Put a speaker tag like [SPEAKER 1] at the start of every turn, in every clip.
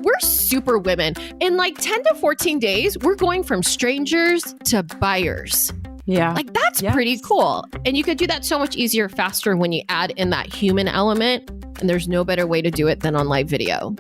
[SPEAKER 1] we're super women. In like 10 to 14 days, we're going from strangers to buyers.
[SPEAKER 2] Yeah.
[SPEAKER 1] Like that's pretty cool. And you could do that so much easier, faster when you add in that human element. And there's no better way to do it than on live video.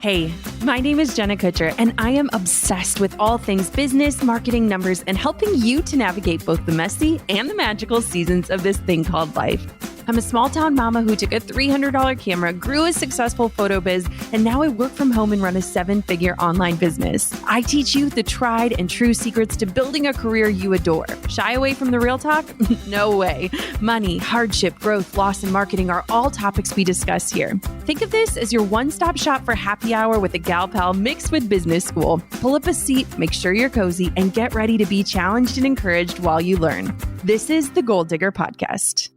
[SPEAKER 2] Hey, my name is Jenna Kutcher, and I am obsessed with all things business, marketing, numbers, and helping you to navigate both the messy and the magical seasons of this thing called life. I'm a small town mama who took a $300 camera, grew a successful photo biz, and now I work from home and run a 7-figure online business. I teach you the tried and true secrets to building a career you adore. Shy away from the real talk? No way. Money, hardship, growth, loss, and marketing are all topics we discuss here. Think of this as your one-stop shop for happy hour with a gal pal mixed with business school. Pull up a seat, make sure you're cozy, and get ready to be challenged and encouraged while you learn. This is the Goal Digger Podcast.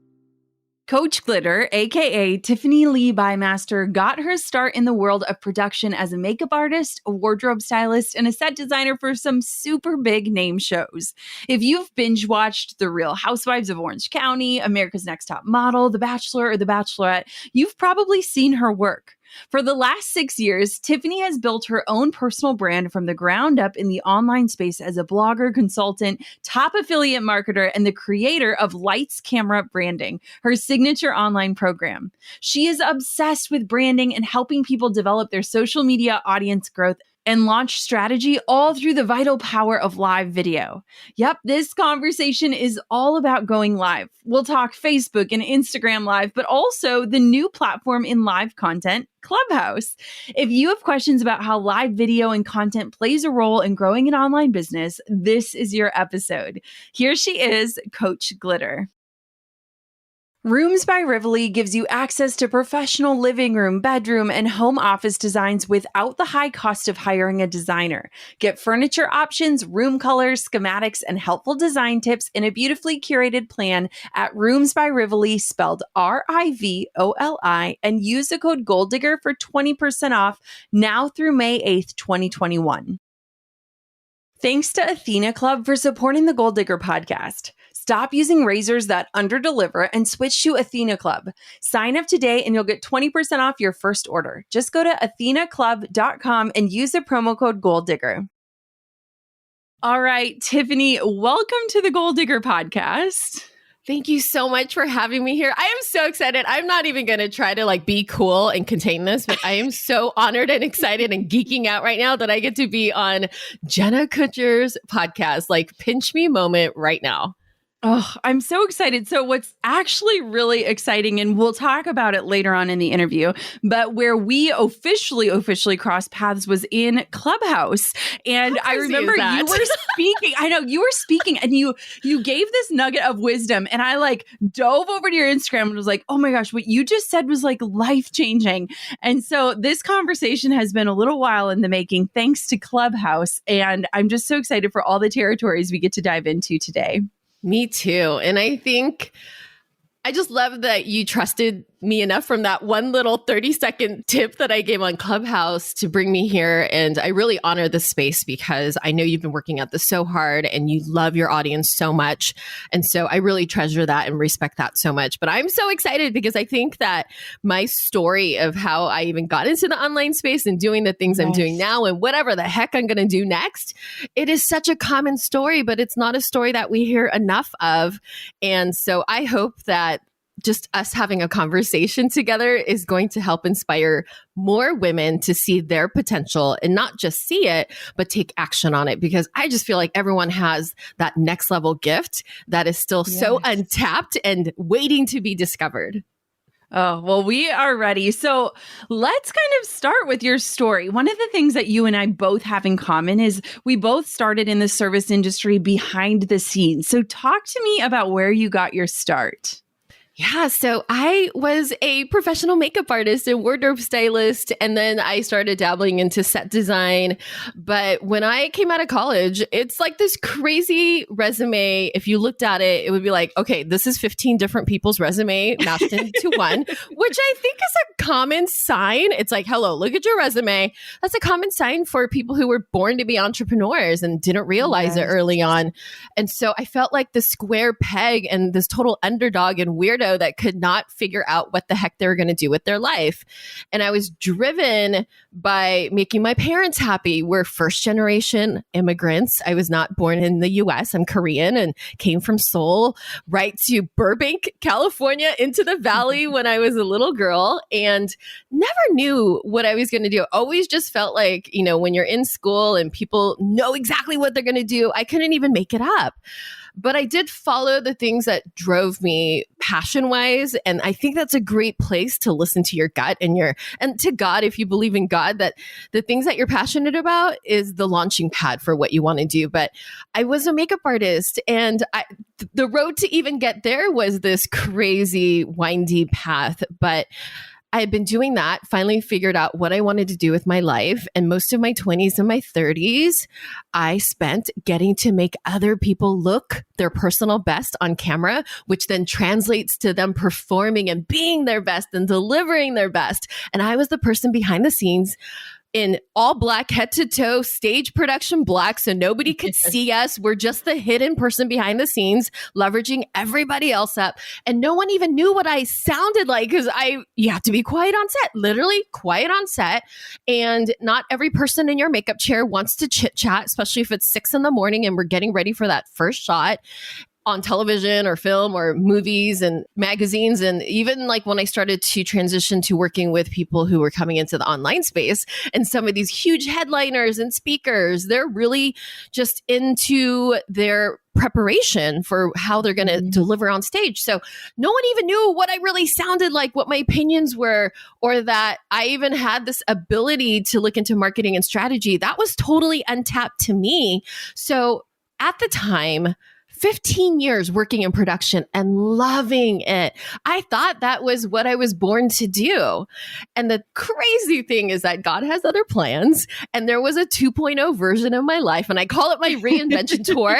[SPEAKER 2] Coach Glitter, aka Tiffany Lee Bymaster, got her start in the world of production as a makeup artist, a wardrobe stylist, and a set designer for some super big name shows. If you've binge watched The Real Housewives of Orange County, America's Next Top Model, The Bachelor, or The Bachelorette, you've probably seen her work. For the last 6 years, Tiffany has built her own personal brand from the ground up in the online space as a blogger, consultant, top affiliate marketer, and the creator of Lights Camera Branding, her signature online program. She is obsessed with branding and helping people develop their social media audience growth and launch strategy all through the vital power of live video. Yep, this conversation is all about going live. We'll talk Facebook and Instagram Live, but also the new platform in live content, Clubhouse. If you have questions about how live video and content plays a role in growing an online business, this is your episode. Here she is, Coach Glitter. Rooms by Rivoli gives you access to professional living room, bedroom, and home office designs without the high cost of hiring a designer. Get furniture options, room colors, schematics, and helpful design tips in a beautifully curated plan at Rooms by Rivoli, spelled RIVOLI, and use the code GOLDDIGGER for 20% off now through May 8th, 2021. Thanks to Athena Club for supporting the Goal Digger podcast. Stop using razors that underdeliver and switch to Athena Club. Sign up today and you'll get 20% off your first order. Just go to athenaclub.com and use the promo code GOLDDIGGER. All right, Tiffany, welcome to the Goal Digger podcast.
[SPEAKER 1] Thank you so much for having me here. I am so excited. I'm not even going to try to be cool and contain this, but I am so honored and excited and geeking out right now that I get to be on Jenna Kutcher's podcast. Pinch me moment right now.
[SPEAKER 2] Oh, I'm so excited. So what's actually really exciting, and we'll talk about it later on in the interview, but where we officially crossed paths was in Clubhouse. And I remember you were speaking. I know you were speaking and you gave this nugget of wisdom, and I dove over to your Instagram and was like, oh my gosh, what you just said was life-changing. And so this conversation has been a little while in the making, thanks to Clubhouse. And I'm just so excited for all the territories we get to dive into today.
[SPEAKER 1] Me too. And I think I just love that you trusted me enough from that one little 30-second tip that I gave on Clubhouse to bring me here. And I really honor this space because I know you've been working at this so hard and you love your audience so much. And so I really treasure that and respect that so much. But I'm so excited because I think that my story of how I even got into the online space and doing the things I'm doing now and whatever the heck I'm going to do next, it is such a common story, but it's not a story that we hear enough of. And so I hope that just us having a conversation together is going to help inspire more women to see their potential and not just see it, but take action on it. Because I just feel like everyone has that next level gift that is still so untapped and waiting to be discovered.
[SPEAKER 2] Oh, well, we are ready. So let's kind of start with your story. One of the things that you and I both have in common is we both started in the service industry behind the scenes. So talk to me about where you got your start.
[SPEAKER 1] Yeah, so I was a professional makeup artist and wardrobe stylist, and then I started dabbling into set design. But when I came out of college, it's like this crazy resume. If you looked at it, it would be like, okay, this is 15 different people's resume mashed into one, which I think is a common sign. It's like, hello, look at your resume. That's a common sign for people who were born to be entrepreneurs and didn't realize it early on. And so I felt like the square peg and this total underdog and weirdo show that could not figure out what the heck they were going to do with their life. And I was driven by making my parents happy. We're first generation immigrants. I was not born in the US. I'm Korean and came from Seoul right to Burbank, California, into the valley when I was a little girl, and never knew what I was going to do. Always just felt like, when you're in school and people know exactly what they're going to do, I couldn't even make it up. But I did follow the things that drove me passion wise. And I think that's a great place to listen to your gut and to God, if you believe in God, that the things that you're passionate about is the launching pad for what you want to do. But I was a makeup artist, and the road to even get there was this crazy windy path. But I had been doing that, finally figured out what I wanted to do with my life. And most of my 20s and my 30s, I spent getting to make other people look their personal best on camera, which then translates to them performing and being their best and delivering their best. And I was the person behind the scenes in all black, head to toe, stage production black, so nobody could see us. We're just the hidden person behind the scenes, leveraging everybody else up. And no one even knew what I sounded like, because you have to be quiet on set, literally quiet on set. And not every person in your makeup chair wants to chit chat, especially if it's 6 a.m. and we're getting ready for that first shot on television or film or movies and magazines. And even like when I started to transition to working with people who were coming into the online space, and some of these huge headliners and speakers, they're really just into their preparation for how they're going to deliver on stage. So no one even knew what I really sounded like, what my opinions were, or that I even had this ability to look into marketing and strategy. That was totally untapped to me. So at the time, 15 years working in production and loving it. I thought that was what I was born to do. And the crazy thing is that God has other plans. And there was a 2.0 version of my life. And I call it my reinvention tour.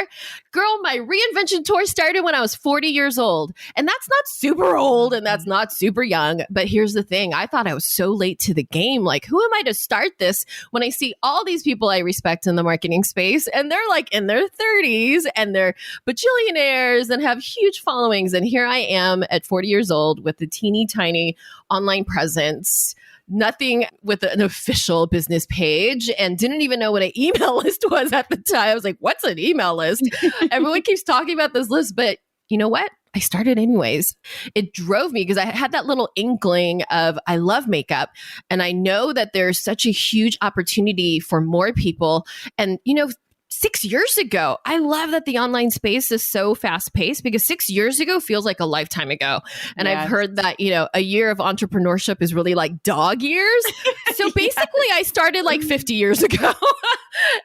[SPEAKER 1] Girl, my reinvention tour started when I was 40 years old. And that's not super old and that's not super young. But here's the thing. I thought I was so late to the game. Like, who am I to start this when I see all these people I respect in the marketing space, and they're like in their 30s and they're bajillionaires and have huge followings. And here I am at 40 years old with a teeny tiny online presence, nothing with an official business page, and didn't even know what an email list was at the time. I was like, what's an email list? Everyone keeps talking about this list, but you know what? I started anyways. It drove me because I had that little inkling of, I love makeup and I know that there's such a huge opportunity for more people. And, 6 years ago, I love that the online space is so fast paced, because 6 years ago feels like a lifetime ago. And I've heard that, a year of entrepreneurship is really like dog years. So basically I started like 50 years ago.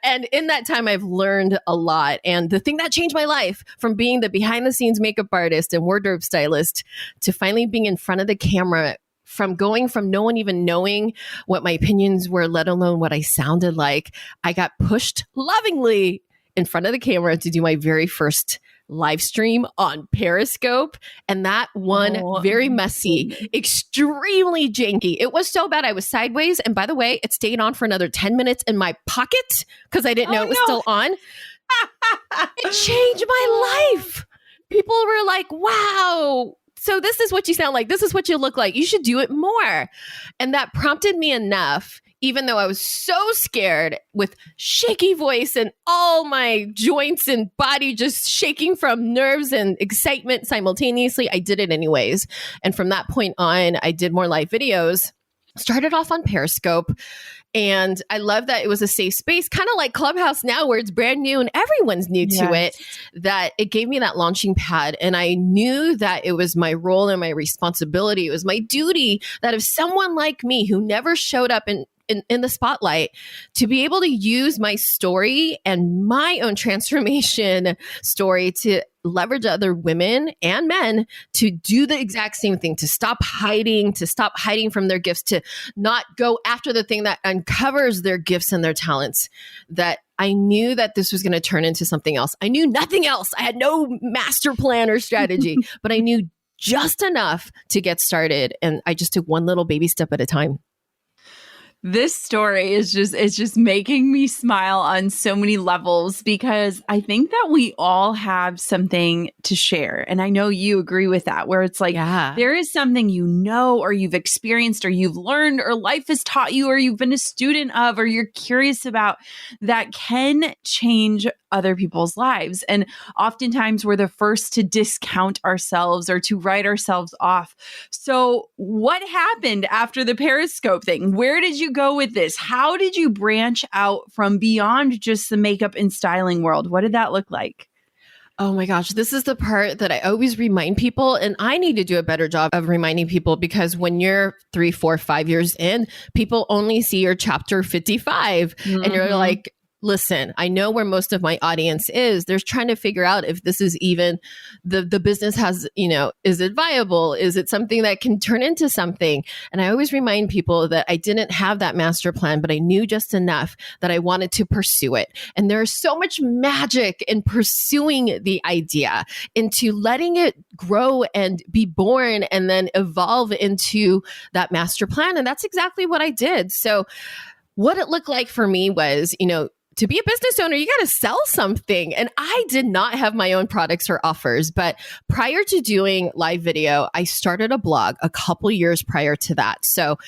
[SPEAKER 1] And in that time, I've learned a lot. And the thing that changed my life, from being the behind the scenes makeup artist and wardrobe stylist to finally being in front of the camera, from going from no one even knowing what my opinions were, let alone what I sounded like, I got pushed lovingly in front of the camera to do my very first live stream on Periscope. And that one, very messy, extremely janky. It was so bad. I was sideways. And by the way, it stayed on for another 10 minutes in my pocket because I didn't know it was still on. It changed my life. People were like, wow. So this is what you sound like. This is what you look like. You should do it more. And that prompted me enough, even though I was so scared, with shaky voice and all my joints and body just shaking from nerves and excitement simultaneously. I did it anyways. And from that point on, I did more live videos. Started off on Periscope. And I love that it was a safe space, kind of like Clubhouse now, where it's brand new and everyone's new to it, that it gave me that launching pad. And I knew that it was my role and my responsibility. It was my duty that if someone like me who never showed up in the spotlight, to be able to use my story and my own transformation story to leverage other women and men to do the exact same thing, to stop hiding from their gifts, to not go after the thing that uncovers their gifts and their talents. That I knew that this was going to turn into something else. I knew nothing else. I had no master plan or strategy, but I knew just enough to get started. And I just took one little baby step at a time.
[SPEAKER 2] This story is it's just making me smile on so many levels because I think that we all have something to share. And I know you agree with that, where it's like, there is something you know, or you've experienced, or you've learned, or life has taught you, or you've been a student of, or you're curious about that can change other people's lives. And oftentimes we're the first to discount ourselves or to write ourselves off. So what happened after the Periscope thing? Where did you go with this? How did you branch out from beyond just the makeup and styling world? What did that look like?
[SPEAKER 1] Oh my gosh, this is the part that I always remind people, and I need to do a better job of reminding people, because when you're 3, 4, 5 years in, people only see your chapter 55 and you're like, listen, I know where most of my audience is. They're trying to figure out if this is even the business has, is it viable? Is it something that can turn into something? And I always remind people that I didn't have that master plan, but I knew just enough that I wanted to pursue it. And there's so much magic in pursuing the idea, into letting it grow and be born and then evolve into that master plan. And that's exactly what I did. So what it looked like for me was, to be a business owner, you got to sell something. And I did not have my own products or offers. But prior to doing live video, I started a blog a couple years prior to that. So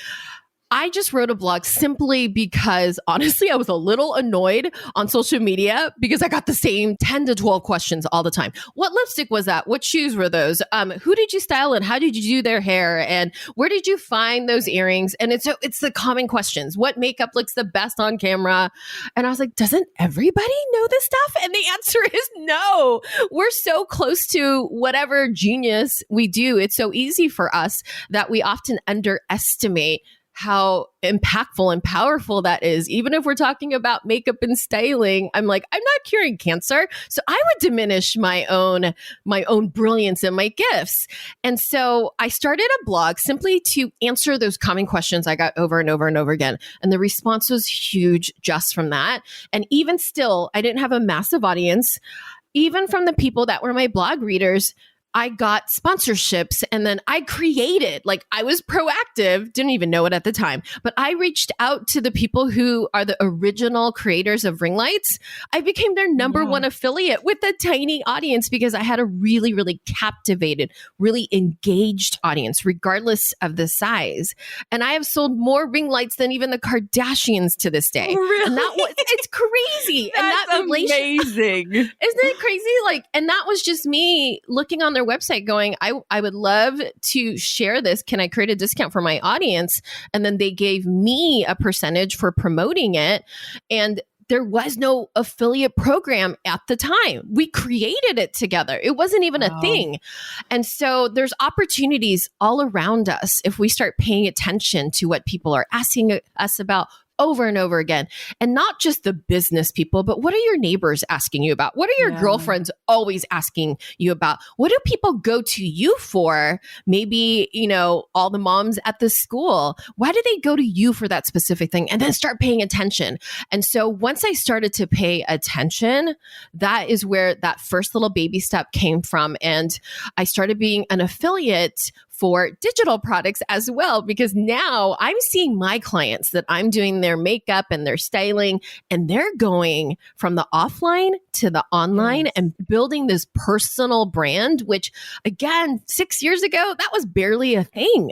[SPEAKER 1] I just wrote a blog simply because, honestly, I was a little annoyed on social media because I got the same 10 to 12 questions all the time. What lipstick was that? What shoes were those? Who did you style and how did you do their hair? And where did you find those earrings? And it's the common questions. What makeup looks the best on camera? And I was like, doesn't everybody know this stuff? And the answer is no. We're so close to whatever genius we do. It's so easy for us that we often underestimate how impactful and powerful that is. Even if we're talking about makeup and styling, I'm like, I'm not curing cancer. So I would diminish my own brilliance and my gifts. And so I started a blog simply to answer those common questions I got over and over and over again. And the response was huge just from that. And even still, I didn't have a massive audience. Even from the people that were my blog readers, I got sponsorships, and then I created, I was proactive, didn't even know it at the time, but I reached out to the people who are the original creators of ring lights. I became their number one affiliate with a tiny audience because I had a really, really captivated, really engaged audience, regardless of the size. And I have sold more ring lights than even the Kardashians to this day.
[SPEAKER 2] Really?
[SPEAKER 1] And it's crazy.
[SPEAKER 2] That's amazing.
[SPEAKER 1] Isn't it crazy? And that was just me looking on their website going, I would love to share this. Can I create a discount for my audience? And then they gave me a percentage for promoting it. And there was no affiliate program at the time. We created it together. It wasn't even a thing. And so there's opportunities all around us if we start paying attention to what people are asking us about over and over again. And not just the business people, but what are your neighbors asking you about? What are your girlfriends always asking you about? What do people go to you for? Maybe, all the moms at the school. Why do they go to you for that specific thing? And then start paying attention. And so once I started to pay attention, that is where that first little baby step came from. And I started being an affiliate for digital products as well, because now I'm seeing my clients that I'm doing their makeup and their styling, and they're going from the offline to the online and building this personal brand, which again, 6 years ago, that was barely a thing.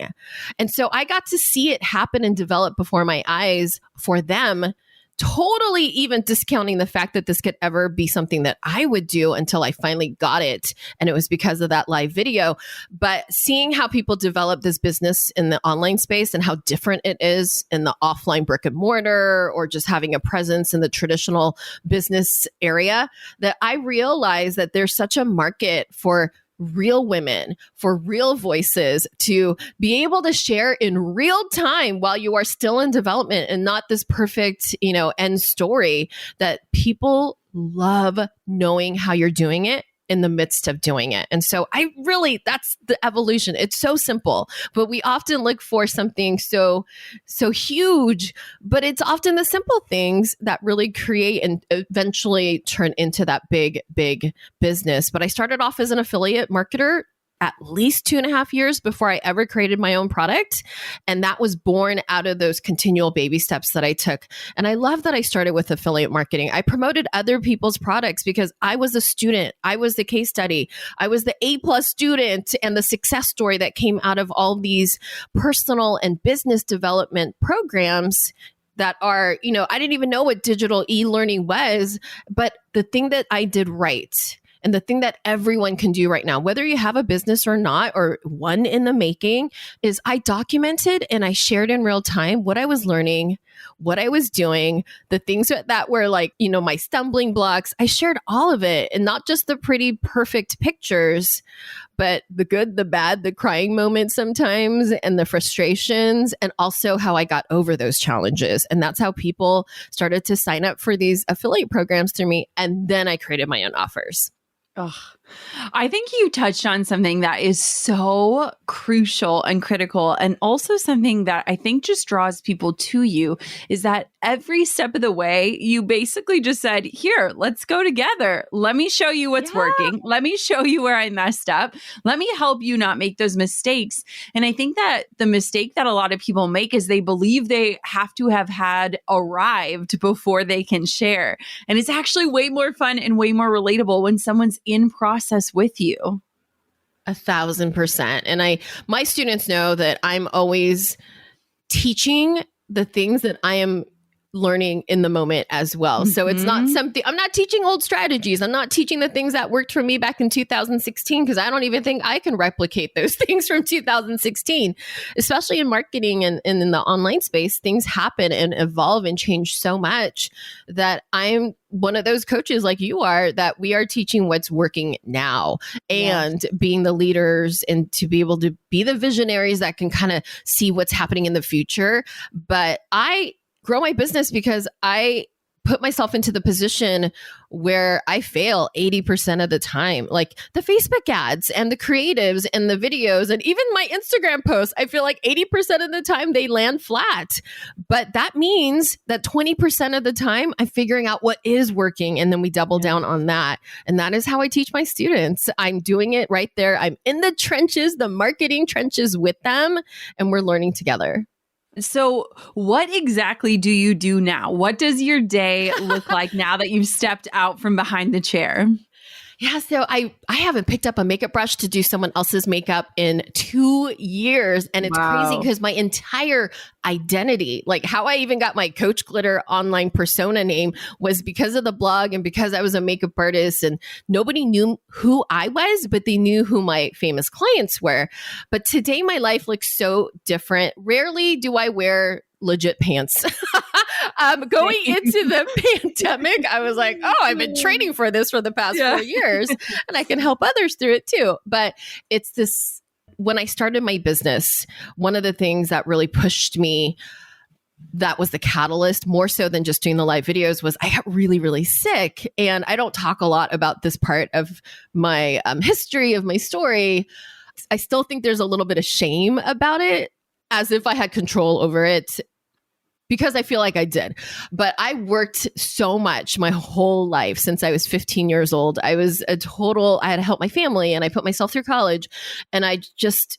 [SPEAKER 1] And so I got to see it happen and develop before my eyes for them, totally even discounting the fact that this could ever be something that I would do until I finally got it. And it was because of that live video. But seeing how people develop this business in the online space and how different it is in the offline brick and mortar, or just having a presence in the traditional business area, that I realized that there's such a market for real women, for real voices to be able to share in real time while you are still in development, and not this perfect, end story, that people love knowing how you're doing it in the midst of doing it. And so that's the evolution. It's so simple, but we often look for something so huge, but it's often the simple things that really create and eventually turn into that big, big business. But I started off as an affiliate marketer at least 2.5 years before I ever created my own product. And that was born out of those continual baby steps that I took. And I love that I started with affiliate marketing. I promoted other people's products because I was a student. I was the case study. I was the A+ student and the success story that came out of all these personal and business development programs that are, I didn't even know what digital e-learning was, but the thing that I did right and the thing that everyone can do right now, whether you have a business or not, or one in the making, is I documented and I shared in real time what I was learning, what I was doing, the things that were like, my stumbling blocks. I shared all of it, and not just the pretty, perfect pictures, but the good, the bad, the crying moments sometimes, and the frustrations, and also how I got over those challenges. And that's how people started to sign up for these affiliate programs through me. And then I created my own offers.
[SPEAKER 2] Oh, I think you touched on something that is so crucial and critical, and also something that I think just draws people to you, is that every step of the way, you basically just said, here, let's go together. Let me show you what's working. Let me show you where I messed up. Let me help you not make those mistakes. And I think that the mistake that a lot of people make is they believe they have to have had arrived before they can share. And it's actually way more fun and way more relatable when someone's in process with you.
[SPEAKER 1] 1,000%. And my students know that I'm always teaching the things that I am learning in the moment as well. Mm-hmm. So it's not something, I'm not teaching old strategies. I'm not teaching the things that worked for me back in 2016, because I don't even think I can replicate those things from 2016, especially in marketing and in the online space. Things happen and evolve and change so much that I'm one of those coaches like you are, that we are teaching what's working now and being the leaders and to be able to be the visionaries that can kind of see what's happening in the future. But I grow my business because I put myself into the position where I fail 80% of the time. Like the Facebook ads and the creatives and the videos and even my Instagram posts, I feel like 80% of the time they land flat. But that means that 20% of the time I'm figuring out what is working, and then we double down on that. And that is how I teach my students. I'm doing it right there. I'm in the trenches, the marketing trenches with them, and we're learning together.
[SPEAKER 2] So what exactly do you do now? What does your day look like now that you've stepped out from behind the chair?
[SPEAKER 1] Yeah, so I haven't picked up a makeup brush to do someone else's makeup in 2 years. And it's crazy because my entire identity, like how I even got my Coach Glitter online persona name, was because of the blog and because I was a makeup artist, and nobody knew who I was, but they knew who my famous clients were. But today my life looks so different. Rarely do I wear legit pants. Going into the pandemic, I was like, oh, I've been training for this for the past 4 years, and I can help others through it too. But it's this, when I started my business, one of the things that really pushed me, that was the catalyst more so than just doing the live videos, was I got really, really sick. And I don't talk a lot about this part of my history, of my story. I still think there's a little bit of shame about it, as if I had control over it, because I feel like I did. But I worked so much my whole life since I was 15 years old. I had to help my family, and I put myself through college, and I just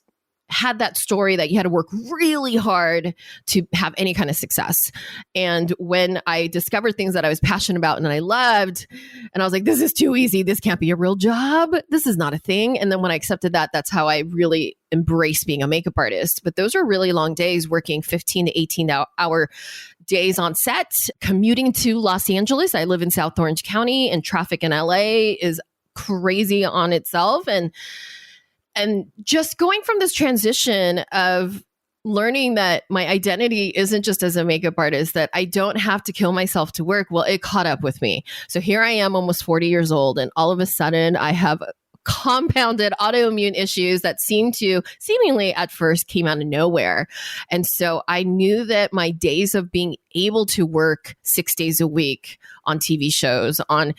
[SPEAKER 1] had that story that you had to work really hard to have any kind of success. And when I discovered things that I was passionate about and I loved, and I was like, this is too easy. This can't be a real job. This is not a thing. And then when I accepted that, that's how I really embraced being a makeup artist. But those are really long days, working 15 to 18-hour days on set, commuting to Los Angeles. I live in South Orange County, and traffic in LA is crazy on itself. And just going from this transition of learning that my identity isn't just as a makeup artist, that I don't have to kill myself to work. Well, it caught up with me. So here I am, almost 40 years old, and all of a sudden I have compounded autoimmune issues that seemingly at first came out of nowhere. And so I knew that my days of being able to work 6 days a week on TV shows, I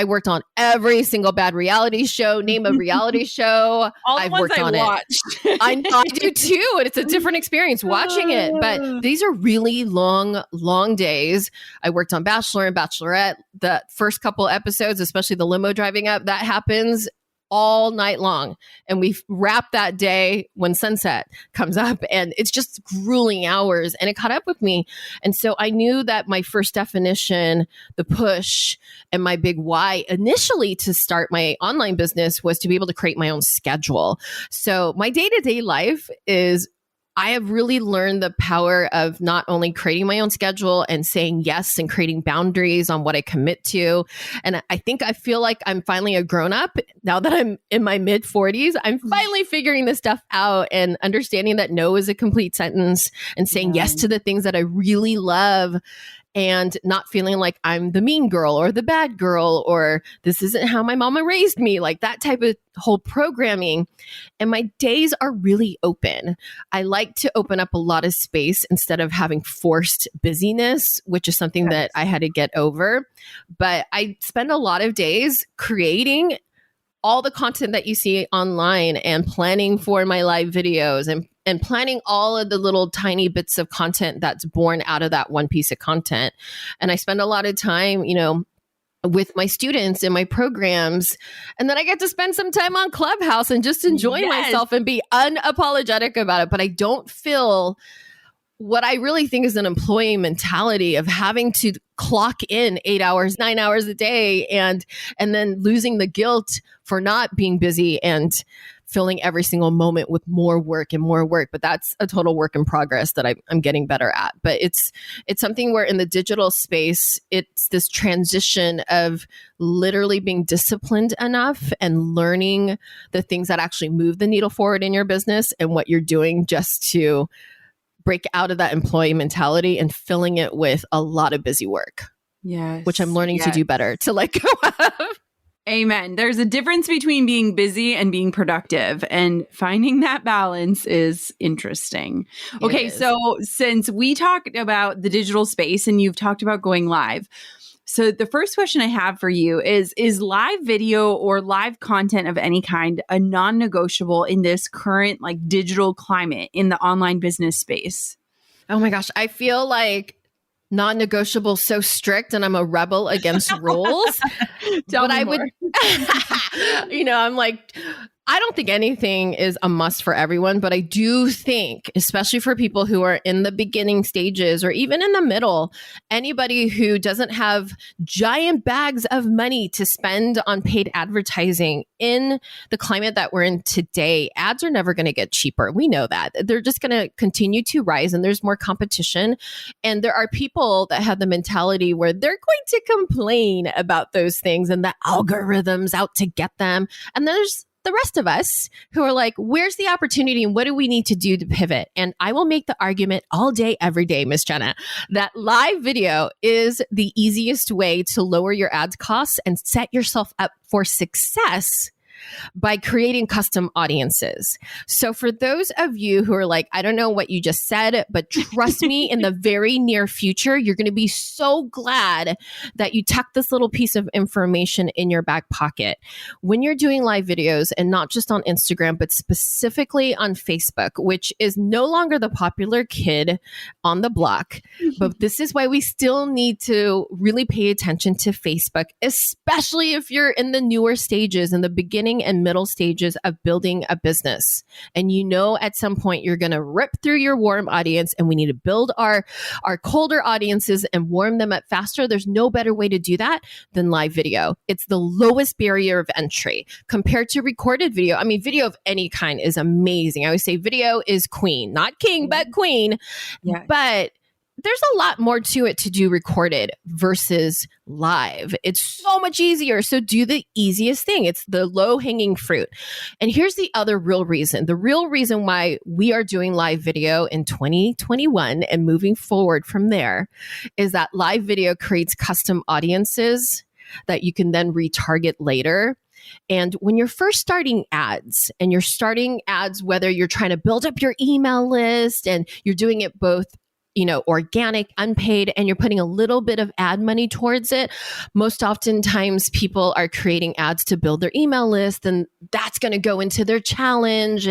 [SPEAKER 1] worked on every single bad reality show, name a reality show.
[SPEAKER 2] All the ones I watched.
[SPEAKER 1] I do too. And it's a different experience watching it. But these are really long, long days. I worked on Bachelor and Bachelorette. The first couple episodes, especially the limo driving up, that happens all night long. And we wrap that day when sunset comes up, and it's just grueling hours, and it caught up with me. And so I knew that my first definition, the push, and my big why initially to start my online business was to be able to create my own schedule. So my day-to-day life is, I have really learned the power of not only creating my own schedule and saying yes and creating boundaries on what I commit to. And I feel like I'm finally a grown up now that I'm in my mid 40s. I'm finally figuring this stuff out and understanding that no is a complete sentence, and saying yes to the things that I really love, and not feeling like I'm the mean girl or the bad girl, or this isn't how my mama raised me, like that type of whole programming. And my days are really open. I like to open up a lot of space instead of having forced busyness, which is something that I had to get over. But I spend a lot of days creating all the content that you see online and planning for my live videos and planning all of the little tiny bits of content that's born out of that one piece of content. And I spend a lot of time, with my students in my programs. And then I get to spend some time on Clubhouse and just enjoy myself and be unapologetic about it. But I don't feel what I really think is an employee mentality of having to clock in 8 hours, 9 hours a day, and then losing the guilt for not being busy and filling every single moment with more work and more work. But that's a total work in progress that I'm getting better at. But it's something where in the digital space, it's this transition of literally being disciplined enough and learning the things that actually move the needle forward in your business and what you're doing just to break out of that employee mentality and filling it with a lot of busy work.
[SPEAKER 2] Yes.
[SPEAKER 1] Which I'm learning to do better, to let go of.
[SPEAKER 2] Amen. There's a difference between being busy and being productive, and finding that balance is interesting. Okay, so since we talked about the digital space and you've talked about going live, so the first question I have for you is live video or live content of any kind a non-negotiable in this current digital climate in the online business space?
[SPEAKER 1] Oh my gosh, I feel like non-negotiable so strict, and I'm a rebel against rules.
[SPEAKER 2] Tell me more.
[SPEAKER 1] I'm like, I don't think anything is a must for everyone, but I do think, especially for people who are in the beginning stages or even in the middle, anybody who doesn't have giant bags of money to spend on paid advertising in the climate that we're in today, ads are never going to get cheaper. We know that. They're just going to continue to rise, and there's more competition. And there are people that have the mentality where they're going to complain about those things and the algorithms out to get them. And there's the rest of us who are like, where's the opportunity and what do we need to do to pivot? And I will make the argument all day, every day, Miss Jenna, that live video is the easiest way to lower your ads costs and set yourself up for success by creating custom audiences. So for those of you who are like, I don't know what you just said, but trust me, in the very near future, you're going to be so glad that you tucked this little piece of information in your back pocket. When you're doing live videos, and not just on Instagram, but specifically on Facebook, which is no longer the popular kid on the block, but this is why we still need to really pay attention to Facebook, especially if you're in the newer stages, in the beginning and middle stages of building a business. And at some point you're going to rip through your warm audience, and we need to build our colder audiences and warm them up faster. There's no better way to do that than live video. It's the lowest barrier of entry compared to recorded video. I mean, video of any kind is amazing. I always say video is queen, not king, but queen. Yeah. But there's a lot more to it to do recorded versus live. It's so much easier. So do the easiest thing. It's the low-hanging fruit. And here's the other real reason. The real reason why we are doing live video in 2021 and moving forward from there is that live video creates custom audiences that you can then retarget later. And when you're first starting ads, and you're starting ads, whether you're trying to build up your email list and you're doing it both organic, unpaid, and you're putting a little bit of ad money towards it, most oftentimes people are creating ads to build their email list, and that's going to go into their challenge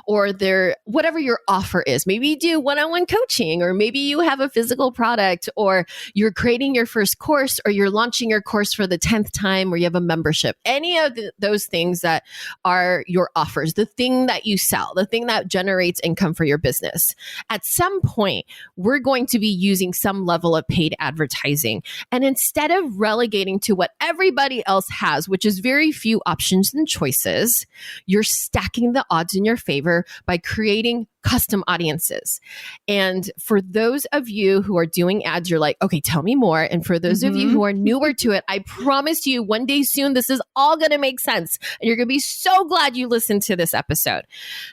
[SPEAKER 1] or their whatever your offer is. Maybe you do one-on-one coaching, or maybe you have a physical product, or you're creating your first course, or you're launching your course for the 10th time, or you have a membership. Any of those things that are your offers, the thing that you sell, the thing that generates income for your business. At some point, we're going to be using some level of paid advertising. And instead of relegating to what everybody else has, which is very few options and choices, you're stacking the odds in your favor by creating custom audiences. And for those of you who are doing ads, you're like, okay, tell me more. And for those of you who are newer to it, I promise you one day soon, this is all going to make sense. And you're going to be so glad you listened to this episode.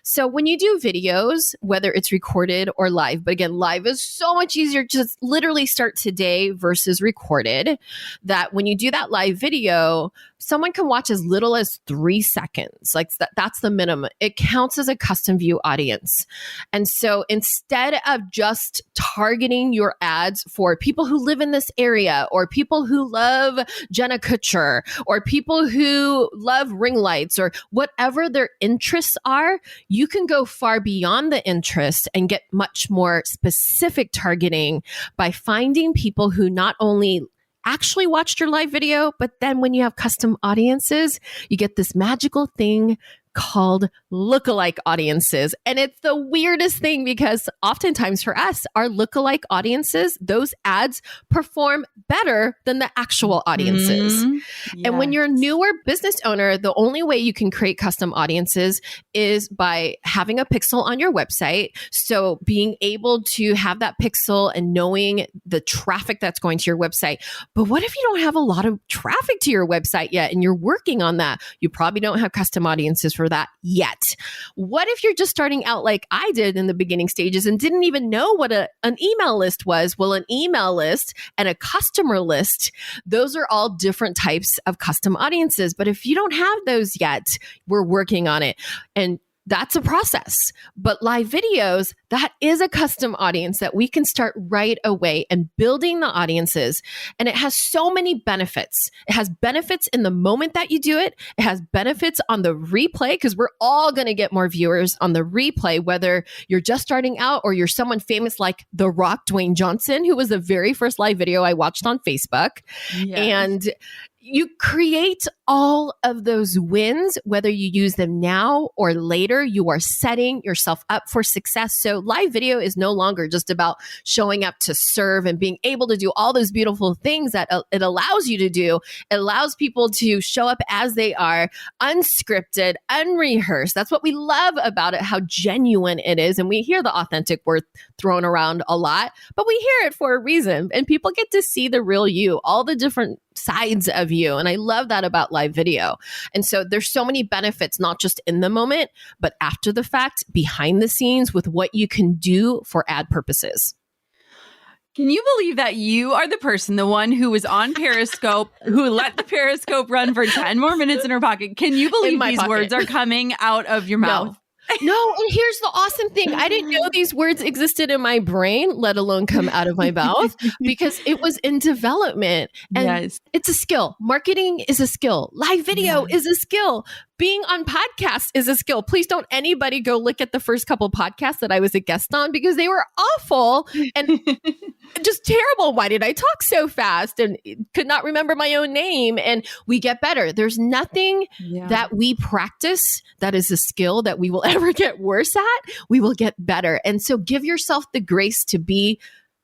[SPEAKER 1] So when you do videos, whether it's recorded or live, but again, live is so much easier. Just literally start today versus recorded. That when you do that live video, someone can watch as little as 3 seconds. Like that's the minimum. It counts as a custom view audience. And so instead of just targeting your ads for people who live in this area, or people who love Jenna Kutcher, or people who love ring lights, or whatever their interests are, you can go far beyond the interest and get much more specific targeting by finding people who not only actually watched your live video, but then when you have custom audiences, you get this magical thing called lookalike audiences. And it's the weirdest thing because oftentimes for us, our lookalike audiences, those ads perform better than the actual audiences.
[SPEAKER 2] Yes.
[SPEAKER 1] And when you're a newer business owner, the only way you can create custom audiences is by having a pixel on your website. So being able to have that pixel and knowing the traffic that's going to your website. But what if you don't have a lot of traffic to your website yet and you're working on that? You probably don't have custom audiences for that yet. What if you're just starting out like I did in the beginning stages and didn't even know what an email list was? Well, an email list and a customer list, those are all different types of custom audiences. But if you don't have those yet, we're working on it. And that's a process. But live videos, that is a custom audience that we can start right away and building the audiences. And it has so many benefits. It has benefits in the moment that you do it. It has benefits on the replay because we're all going to get more viewers on the replay, whether you're just starting out or you're someone famous like The Rock, Dwayne Johnson, who was the very first live video I watched on Facebook.
[SPEAKER 2] Yes.
[SPEAKER 1] And you create all of those wins, whether you use them now or later, you are setting yourself up for success. So live video is no longer just about showing up to serve and being able to do all those beautiful things that it allows you to do. It allows people to show up as they are, unscripted, unrehearsed. That's what we love about it, how genuine it is. And we hear the authentic word thrown around a lot, but we hear it for a reason. And people get to see the real you, all the different sides of you. And I love that about live video. And so there's so many benefits, not just in the moment, but after the fact, behind the scenes with what you can do for ad purposes.
[SPEAKER 2] Can you believe that you are the person, the one who was on Periscope, who let the Periscope run for 10 more minutes in her pocket? Can you believe these words are coming out of your mouth?
[SPEAKER 1] No, and here's the awesome thing. I didn't know these words existed in my brain, let alone come out of my mouth, because it was in development. And it's a skill. Marketing is a skill. Live video is a skill. Being on podcasts is a skill. Please don't anybody go look at the first couple podcasts that I was a guest on because they were awful and just terrible. Why did I talk so fast and could not remember my own name? And we get better. There's nothing that we practice that is a skill that we will ever get worse at. We will get better. And so give yourself the grace to be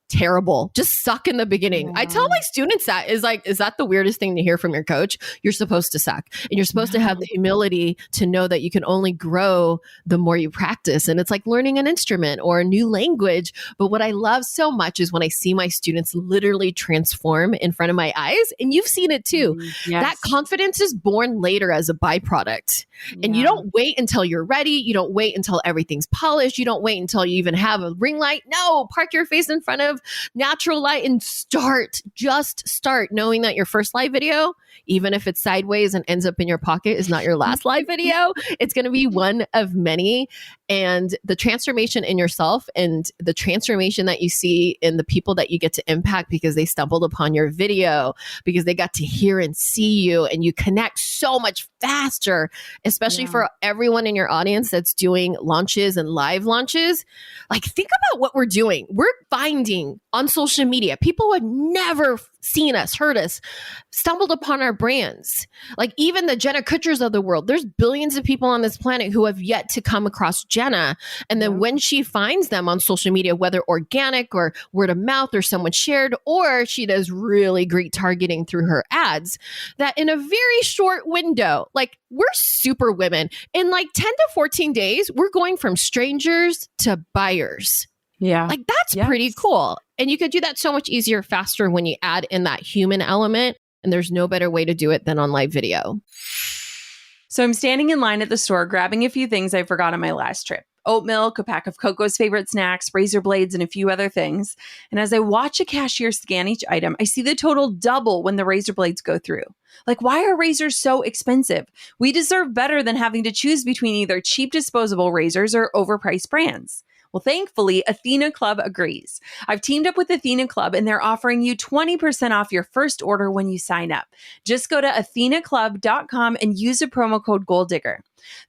[SPEAKER 1] terrible. Just suck in the beginning. I tell my students that is that the weirdest thing to hear from your coach? You're supposed to suck. And you're supposed to have the humility to know that you can only grow the more you practice. And it's like learning an instrument or a new language. But what I love so much is when I see my students literally transform in front of my eyes. And you've seen it too. That confidence is born later as a byproduct. And you don't wait until you're ready. You don't wait until everything's polished. You don't wait until you even have a ring light. No, park your face in front of natural light and just start knowing that your first live video even if it's sideways and ends up in your pocket, is not your last live video. It's going to be one of many. And the transformation in yourself and the transformation that you see in the people that you get to impact because they stumbled upon your video, because they got to hear and see you, and you connect so much faster, especially for everyone in your audience that's doing launches and live launches. Like, think about what we're doing. We're finding on social media people who had never seen us, heard us, stumbled upon our brands. Like even the Jenna Kutchers of the world, there's billions of people on this planet who have yet to come across Jenna. And then when she finds them on social media, whether organic or word of mouth or someone shared, or she does really great targeting through her ads, that in a very short window, like we're super women, in like 10 to 14 days, we're going from strangers to buyers.
[SPEAKER 2] Yeah.
[SPEAKER 1] Like that's pretty cool. And you could do that so much easier, faster when you add in that human element. And there's no better way to do it than on live video.
[SPEAKER 2] So I'm standing in line at the store, grabbing a few things I forgot on my last trip. Oat milk, a pack of Coco's favorite snacks, razor blades, and a few other things. And as I watch a cashier scan each item, I see the total double when the razor blades go through. Like, why are razors so expensive? We deserve better than having to choose between either cheap disposable razors or overpriced brands. Well, thankfully, Athena Club agrees. I've teamed up with Athena Club and they're offering you 20% off your first order when you sign up. Just go to athenaclub.com and use the promo code GoalDigger.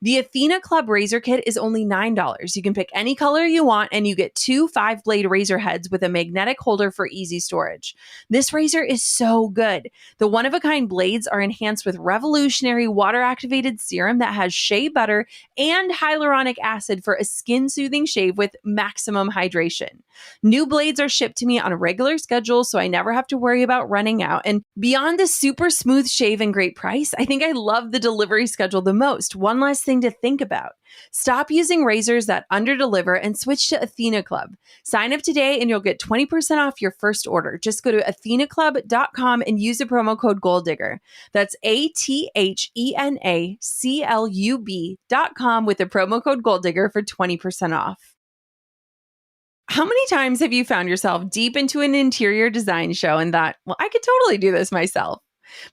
[SPEAKER 2] The Athena Club razor kit is only $9. You can pick any color you want and you get 2 5-blade razor heads with a magnetic holder for easy storage. This razor is so good. The one-of-a-kind blades are enhanced with revolutionary water-activated serum that has shea butter and hyaluronic acid for a skin-soothing shave with maximum hydration. New blades are shipped to me on a regular schedule, so I never have to worry about running out. And beyond the super smooth shave and great price, I think I love the delivery schedule the most. One less thing to think about. Stop using razors that underdeliver and switch to Athena Club. Sign up today and you'll get 20% off your first order. Just go to athenaclub.com and use the promo code GoalDigger. That's athenaclub.com with the promo code GoalDigger for 20% off. How many times have you found yourself deep into an interior design show and thought, well, I could totally do this myself?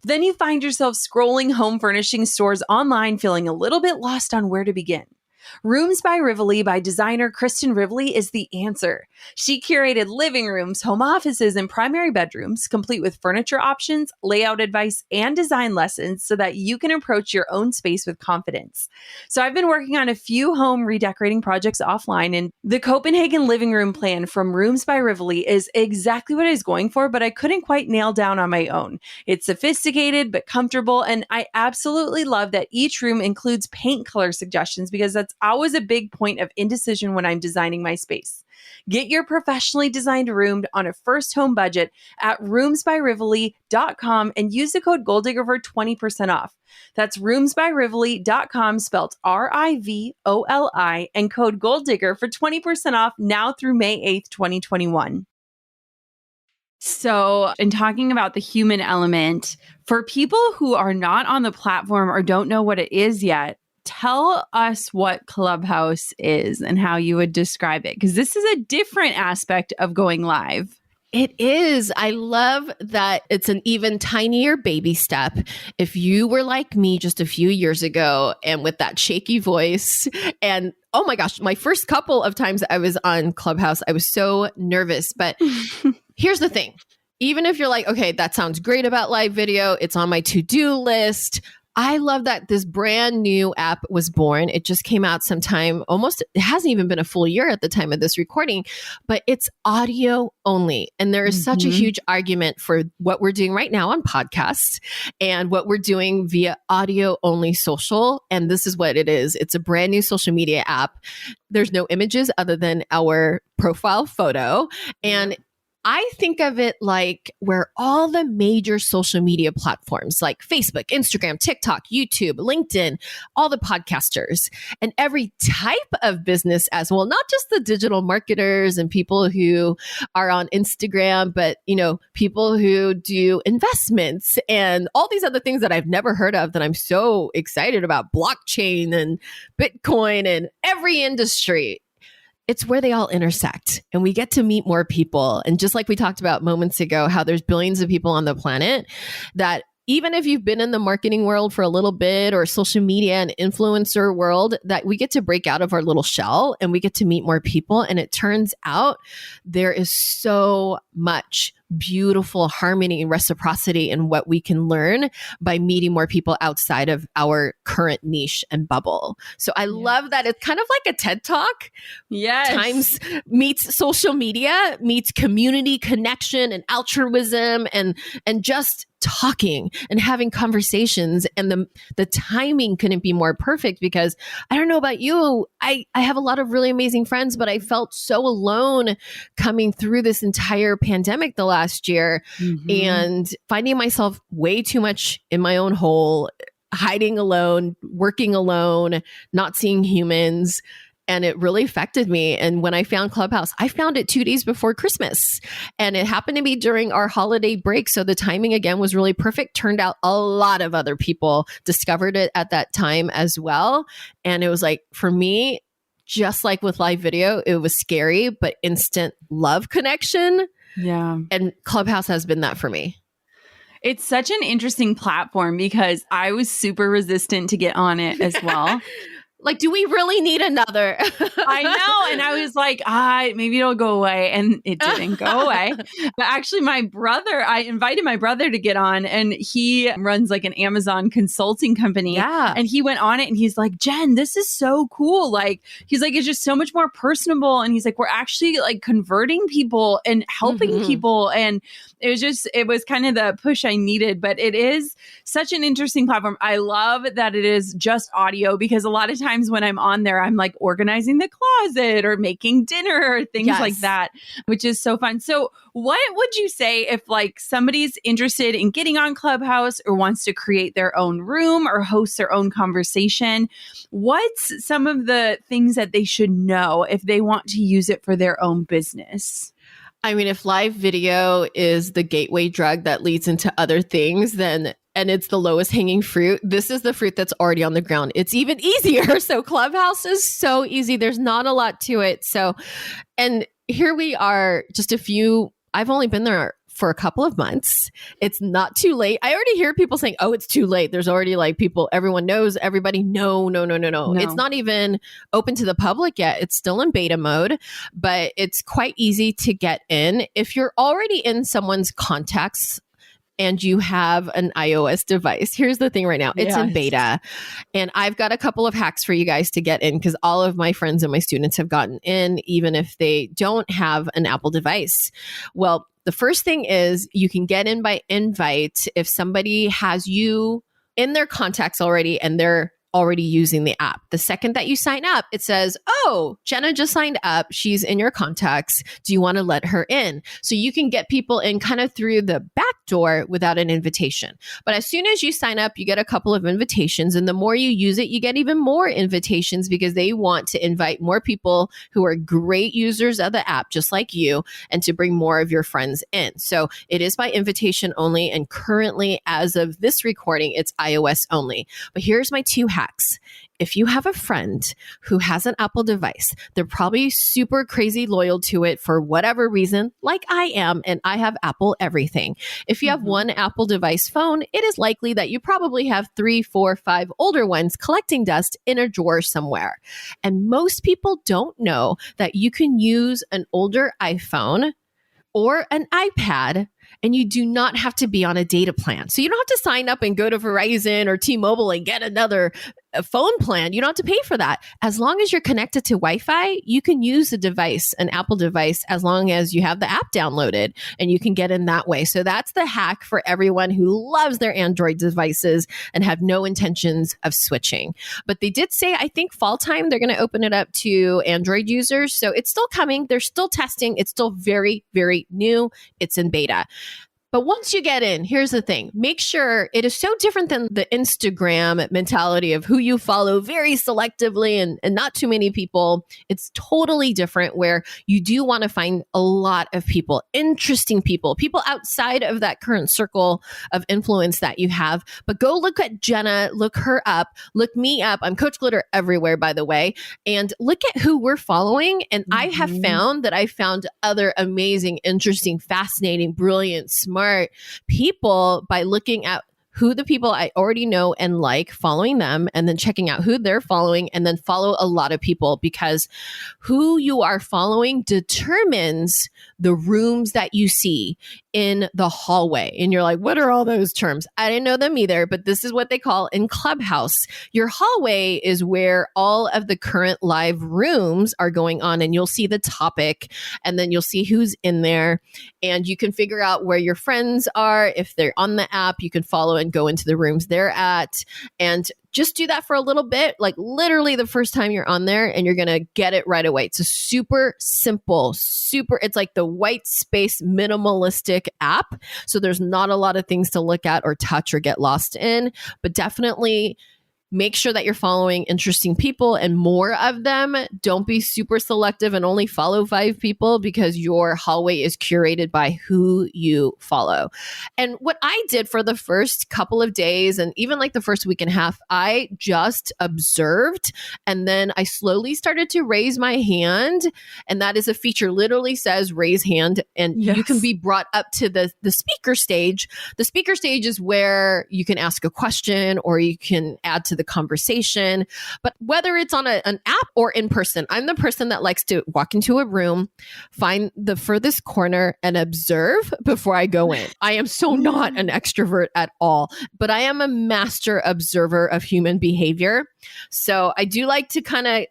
[SPEAKER 2] But then you find yourself scrolling home furnishing stores online, feeling a little bit lost on where to begin. Rooms by Rivoli by designer Kristen Rivoli is the answer. She curated living rooms, home offices, and primary bedrooms, complete with furniture options, layout advice, and design lessons so that you can approach your own space with confidence. So I've been working on a few home redecorating projects offline, and the Copenhagen living room plan from Rooms by Rivoli is exactly what I was going for, but I couldn't quite nail down on my own. It's sophisticated but comfortable, and I absolutely love that each room includes paint color suggestions because that's always a big point of indecision when I'm designing my space. Get your professionally designed room on a first home budget at roomsbyrivoli.com and use the code GoalDigger for 20% off. That's roomsbyrivoli.com spelled RIVOLI and code GoalDigger for 20% off now through May 8th, 2021. So, in talking about the human element, for people who are not on the platform or don't know what it is yet, tell us what Clubhouse is and how you would describe it, because this is a different aspect of going live.
[SPEAKER 1] It is. I love that it's an even tinier baby step. If you were like me just a few years ago and with that shaky voice, and oh my gosh, my first couple of times I was on Clubhouse, I was so nervous. But here's the thing. Even if you're like, okay, that sounds great about live video, it's on my to-do list. I love that this brand new app was born. It just came out sometime, it hasn't even been a full year at the time of this recording, but it's audio only. And there is such a huge argument for what we're doing right now on podcasts and what we're doing via audio only social. And this is what it is. It's a brand new social media app. There's no images other than our profile photo. And I think of it like where all the major social media platforms like Facebook, Instagram, TikTok, YouTube, LinkedIn, all the podcasters and every type of business as well, not just the digital marketers and people who are on Instagram, but, you know, people who do investments and all these other things that I've never heard of that I'm so excited about, blockchain and Bitcoin and every industry. It's where they all intersect and we get to meet more people. And just like we talked about moments ago, how there's billions of people on the planet, that even if you've been in the marketing world for a little bit or social media and influencer world, that we get to break out of our little shell and we get to meet more people. And it turns out there is so much beautiful harmony and reciprocity in what we can learn by meeting more people outside of our current niche and bubble. So I love that it's kind of like a TED Talk.
[SPEAKER 2] Yes.
[SPEAKER 1] Times meets social media, meets community connection and altruism and just talking and having conversations. And the timing couldn't be more perfect because I don't know about you. I have a lot of really amazing friends, but I felt so alone coming through this entire pandemic the last year and finding myself way too much in my own hole, hiding alone, working alone, not seeing humans. And it really affected me. And when I found Clubhouse, I found it 2 days before Christmas. And it happened to be during our holiday break. So the timing again was really perfect. Turned out a lot of other people discovered it at that time as well. And it was like, for me, just like with live video, it was scary, but instant love connection.
[SPEAKER 2] Yeah.
[SPEAKER 1] And Clubhouse has been that for me.
[SPEAKER 2] It's such an interesting platform because I was super resistant to get on it as well.
[SPEAKER 1] Like, do we really need another?
[SPEAKER 2] I know. And I was like, maybe it'll go away. And it didn't go away. But actually, I invited my brother to get on, and he runs like an Amazon consulting company.
[SPEAKER 1] Yeah.
[SPEAKER 2] And he went on it and he's like, Jen, this is so cool. Like, he's like, it's just so much more personable. And he's like, we're actually like converting people and helping people. And it was kind of the push I needed. But it is such an interesting platform. I love that it is just audio because a lot of times when I'm on there, I'm like organizing the closet or making dinner or things like that, which is so fun. So what would you say if like somebody's interested in getting on Clubhouse or wants to create their own room or host their own conversation? What's some of the things that they should know if they want to use it for their own business?
[SPEAKER 1] I mean, if live video is the gateway drug that leads into other things, and it's the lowest hanging fruit, this is the fruit that's already on the ground. It's even easier. So Clubhouse is so easy. There's not a lot to it. So, and here we are, I've only been there for a couple of months. It's not too late. I already hear people saying, oh, it's too late. There's already like everyone knows, everybody. No. It's not even open to the public yet. It's still in beta mode, but it's quite easy to get in. If you're already in someone's contacts and you have an iOS device, here's the thing right now. It's in beta. And I've got a couple of hacks for you guys to get in because all of my friends and my students have gotten in, even if they don't have an Apple device. Well, the first thing is you can get in by invite if somebody has you in their contacts already and they're already using the app. The second that you sign up, it says, oh, Jenna just signed up. She's in your contacts. Do you want to let her in? So you can get people in kind of through the back door without an invitation. But as soon as you sign up, you get a couple of invitations. And the more you use it, you get even more invitations because they want to invite more people who are great users of the app, just like you, and to bring more of your friends in. So it is by invitation only. And currently, as of this recording, it's iOS only. But here's my 2 hacks. If you have a friend who has an Apple device, they're probably super crazy loyal to it for whatever reason, like I am, and I have Apple everything. If you have one Apple device phone, it is likely that you probably have 3, 4, 5 older ones collecting dust in a drawer somewhere. And most people don't know that you can use an older iPhone or an iPad, and you do not have to be on a data plan. So you don't have to sign up and go to Verizon or T-Mobile and get another phone plan. You don't have to pay for that. As long as you're connected to Wi-Fi, you can use a device, an Apple device, as long as you have the app downloaded, and you can get in that way. So that's the hack for everyone who loves their Android devices and have no intentions of switching. But they did say, I think fall time, they're going to open it up to Android users. So it's still coming. They're still testing. It's still very, very new. It's in beta. But once you get in, here's the thing. Make sure it is so different than the Instagram mentality of who you follow very selectively and not too many people. It's totally different where you do want to find a lot of people, interesting people outside of that current circle of influence that you have. But go look at Jenna, look her up, look me up. I'm Coach Glitter everywhere, by the way. And look at who we're following. And I have found that I found other amazing, interesting, fascinating, brilliant, smart people by looking at who the people I already know and like, following them, and then checking out who they're following, and then follow a lot of people, because who you are following determines the rooms that you see in the hallway. And you're like, what are all those terms? I didn't know them either, but this is what they call in Clubhouse. Your hallway is where all of the current live rooms are going on, and you'll see the topic, and then you'll see who's in there, and you can figure out where your friends are. If they're on the app, you can follow and go into the rooms they're at, and just do that for a little bit, like literally the first time you're on there, and you're going to get it right away. It's a super simple, it's like the white space minimalistic app. So there's not a lot of things to look at or touch or get lost in, but definitely make sure that you're following interesting people and more of them. Don't be super selective and only follow 5 people, because your hallway is curated by who you follow. And what I did for the first couple of days, and even like the first week and a half, I just observed, and then I slowly started to raise my hand. And that is a feature, literally says raise hand, and you can be brought up to the speaker stage. The speaker stage is where you can ask a question or you can add to the conversation. But whether it's on an app or in person, I'm the person that likes to walk into a room, find the furthest corner, and observe before I go in. I am so not an extrovert at all, but I am a master observer of human behavior. So I do like to kind of,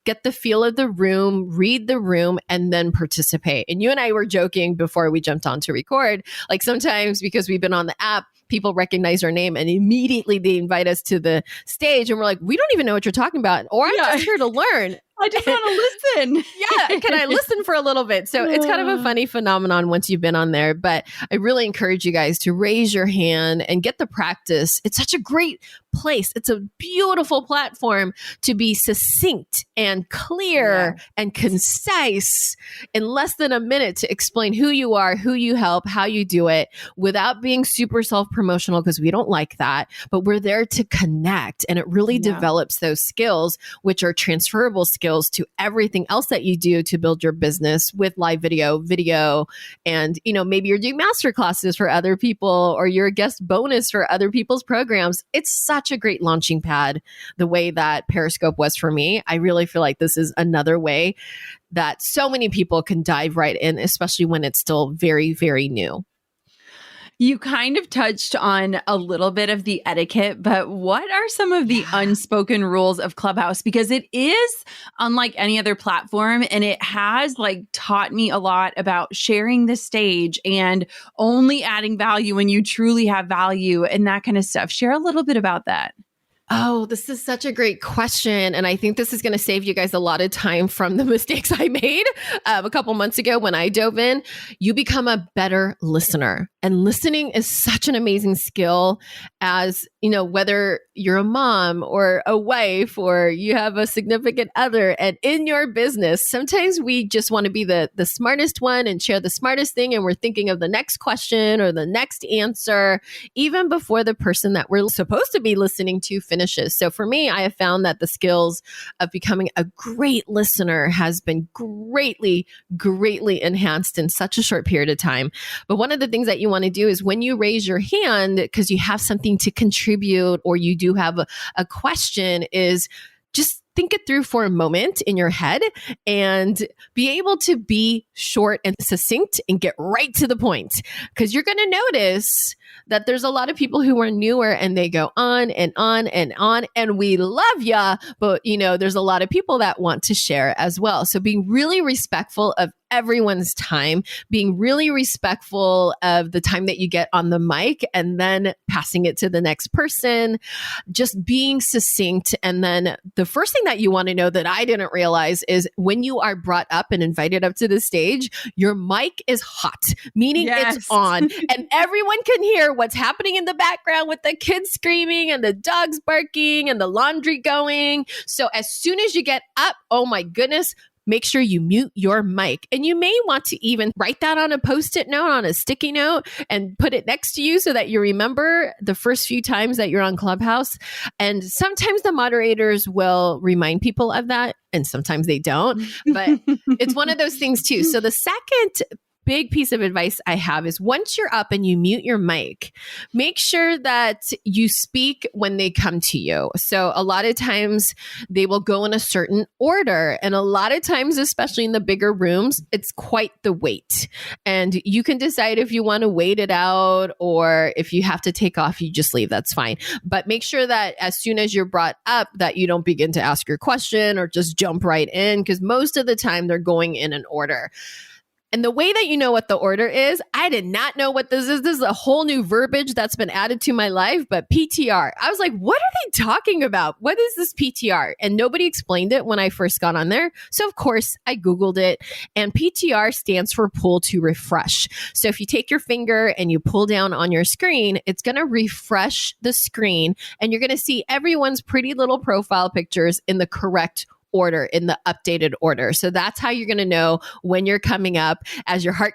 [SPEAKER 1] get the feel of the room, read the room, and then participate. And you and I were joking before we jumped on to record, like sometimes because we've been on the app, people recognize our name and immediately they invite us to the stage, and we're like, we don't even know what you're talking about, or I'm just here to learn.
[SPEAKER 2] I just want to listen.
[SPEAKER 1] Yeah. Can I listen for a little bit? So it's kind of a funny phenomenon once you've been on there, but I really encourage you guys to raise your hand and get the practice. It's such a great place. It's a beautiful platform to be succinct and clear and concise in less than a minute to explain who you are, who you help, how you do it, without being super self-promotional, because we don't like that, but we're there to connect, and it really develops those skills, which are transferable skills to everything else that you do to build your business with live video, and maybe you're doing master classes for other people, or you're a guest bonus for other people's programs. It's such a great launching pad, the way that Periscope was for me. I really feel like this is another way that so many people can dive right in, especially when it's still very, very new.
[SPEAKER 2] You kind of touched on a little bit of the etiquette, but what are some of the unspoken rules of Clubhouse? Because it is unlike any other platform, and it has taught me a lot about sharing the stage and only adding value when you truly have value and that kind of stuff. Share a little bit about that.
[SPEAKER 1] Oh, this is such a great question. And I think this is going to save you guys a lot of time from the mistakes I made a couple months ago when I dove in. You become a better listener. And listening is such an amazing skill, as, whether you're a mom or a wife or you have a significant other, and in your business, sometimes we just want to be the smartest one and share the smartest thing. And we're thinking of the next question or the next answer, even before the person that we're supposed to be listening to finishes. So for me, I have found that the skills of becoming a great listener has been greatly, greatly enhanced in such a short period of time. But one of the things that you want to do is when you raise your hand, because you have something to contribute or you do have a question, is just think it through for a moment in your head and be able to be short and succinct and get right to the point. Because you're going to notice that there's a lot of people who are newer and they go on and on and on, and we love ya, but there's a lot of people that want to share as well. So being really respectful of everyone's time, being really respectful of the time that you get on the mic, and then passing it to the next person, just being succinct. And then the first thing that you want to know that I didn't realize is when you are brought up and invited up to the stage, your mic is hot, meaning it's on, and everyone can hear what's happening in the background with the kids screaming and the dogs barking and the laundry going. So as soon as you get up, oh my goodness, make sure you mute your mic. And you may want to even write that on a Post-it note, on a sticky note, and put it next to you so that you remember the first few times that you're on Clubhouse. And sometimes the moderators will remind people of that, and sometimes they don't. But it's one of those things too. So the second big piece of advice I have is once you're up and you mute your mic, make sure that you speak when they come to you. So a lot of times they will go in a certain order. And a lot of times, especially in the bigger rooms, it's quite the wait. And you can decide if you want to wait it out or if you have to take off, you just leave. That's fine. But make sure that as soon as you're brought up, that you don't begin to ask your question or just jump right in, because most of the time they're going in an order. And the way that you know what the order is, I did not know what this is. This is a whole new verbiage that's been added to my life, but PTR. I was like, what are they talking about? What is this PTR? And nobody explained it when I first got on there. So of course I Googled it, and PTR stands for pull to refresh. So if you take your finger and you pull down on your screen, it's going to refresh the screen and you're going to see everyone's pretty little profile pictures in the correct order, in the updated order. So that's how you're going to know when you're coming up. As your heart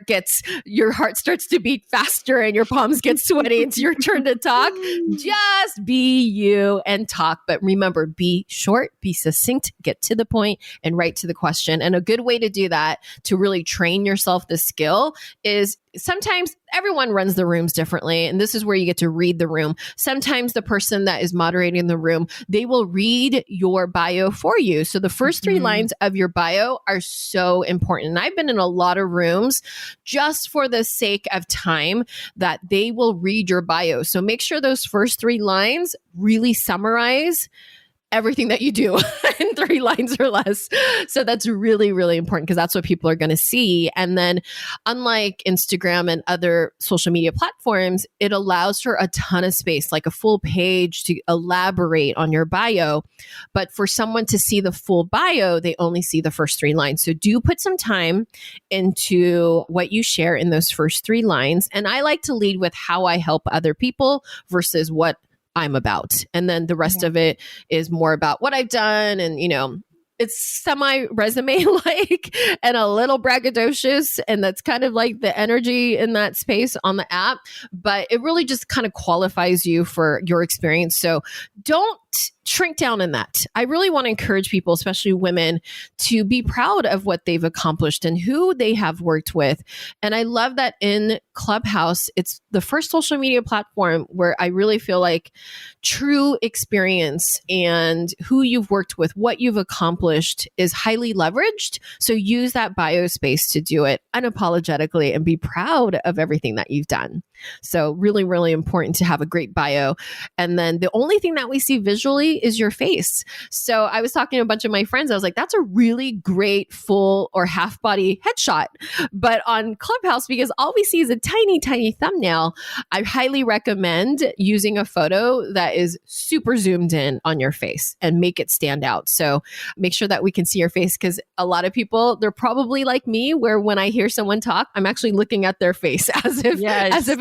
[SPEAKER 1] starts to beat faster and your palms get sweaty, it's your turn to talk. Just be you and talk. But remember, be short, be succinct, get to the point, and right to the question. And a good way to do that, to really train yourself the skill, is sometimes everyone runs the rooms differently. And this is where you get to read the room. Sometimes the person that is moderating the room, they will read your bio for you. So the first three lines of your bio are so important. And I've been in a lot of rooms just for the sake of time that they will read your bio. So make sure those first three lines really summarize everything that you do in 3 lines or less. So that's really, really important because that's what people are going to see. And then unlike Instagram and other social media platforms, it allows for a ton of space, like a full page to elaborate on your bio. But for someone to see the full bio, they only see the first 3 lines. So do put some time into what you share in those first 3 lines. And I like to lead with how I help other people versus what I'm about. And then the rest of it is more about what I've done. And, it's semi resume like and a little braggadocious. And that's kind of like the energy in that space on the app. But it really just kind of qualifies you for your experience. So don't shrink down in that. I really want to encourage people, especially women, to be proud of what they've accomplished and who they have worked with. And I love that in Clubhouse, it's the first social media platform where I really feel like true experience and who you've worked with, what you've accomplished is highly leveraged. So use that bio space to do it unapologetically and be proud of everything that you've done. So really, really important to have a great bio. And then the only thing that we see visually is your face. So I was talking to a bunch of my friends. I was like, that's a really great full or half body headshot. But on Clubhouse, because all we see is a tiny, tiny thumbnail, I highly recommend using a photo that is super zoomed in on your face and make it stand out. So make sure that we can see your face, because a lot of people, they're probably like me, where when I hear someone talk, I'm actually looking at their face as if